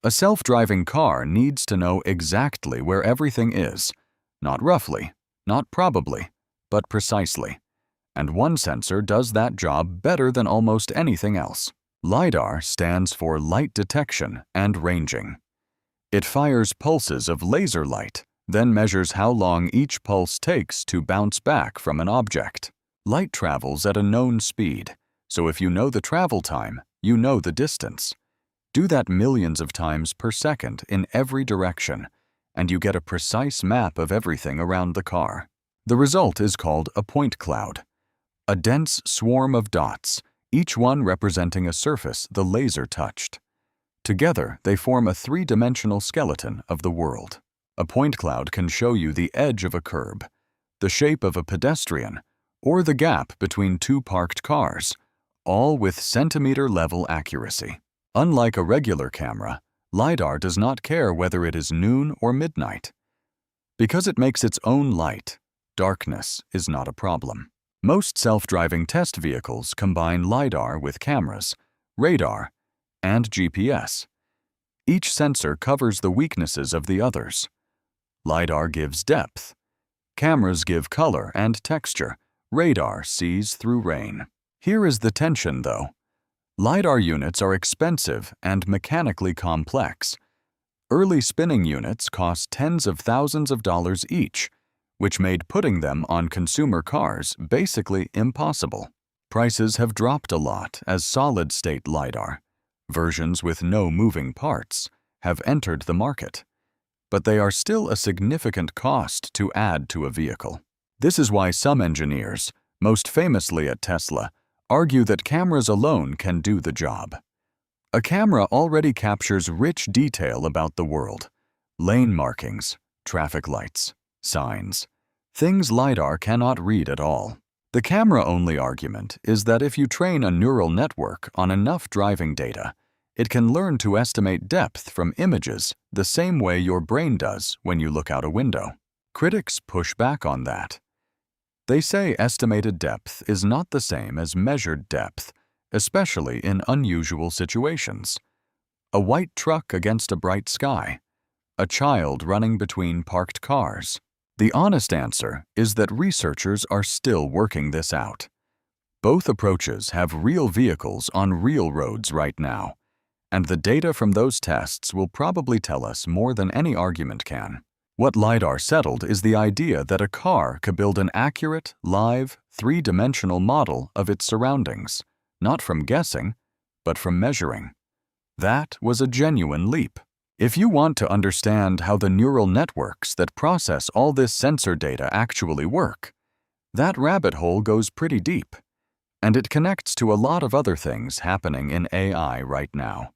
A self-driving car needs to know exactly where everything is, not roughly, not probably, but precisely. And one sensor does that job better than almost anything else. Lidar stands for light detection and ranging. It fires pulses of laser light, then measures how long each pulse takes to bounce back from an object. Light travels at a known speed, so if you know the travel time, you know the distance. Do that millions of times per second in every direction, and you get a precise map of everything around the car. The result is called a point cloud, a dense swarm of dots, each one representing a surface the laser touched. Together, they form a three-dimensional skeleton of the world. A point cloud can show you the edge of a curb, the shape of a pedestrian, or the gap between two parked cars, all with centimeter-level accuracy. Unlike a regular camera, Lidar does not care whether it is noon or midnight. Because it makes its own light, darkness is not a problem. Most self-driving test vehicles combine Lidar with cameras, radar, and GPS. Each sensor covers the weaknesses of the others. Lidar gives depth. Cameras give color and texture. Radar sees through rain. Here is the tension, though. Lidar units are expensive and mechanically complex. Early spinning units cost tens of thousands of dollars each, which made putting them on consumer cars basically impossible. Prices have dropped a lot as solid-state Lidar, versions with no moving parts, have entered the market. But they are still a significant cost to add to a vehicle. This is why some engineers, most famously at Tesla, argue that cameras alone can do the job. A camera already captures rich detail about the world: lane markings, traffic lights, signs, things Lidar cannot read at all. The camera-only argument is that if you train a neural network on enough driving data, it can learn to estimate depth from images the same way your brain does when you look out a window. Critics push back on that. They say estimated depth is not the same as measured depth, especially in unusual situations. A white truck against a bright sky, a child running between parked cars. The honest answer is that researchers are still working this out. Both approaches have real vehicles on real roads right now, and the data from those tests will probably tell us more than any argument can. What Lidar settled is the idea that a car could build an accurate, live, three-dimensional model of its surroundings, not from guessing, but from measuring. That was a genuine leap. If you want to understand how the neural networks that process all this sensor data actually work, that rabbit hole goes pretty deep, and it connects to a lot of other things happening in AI right now.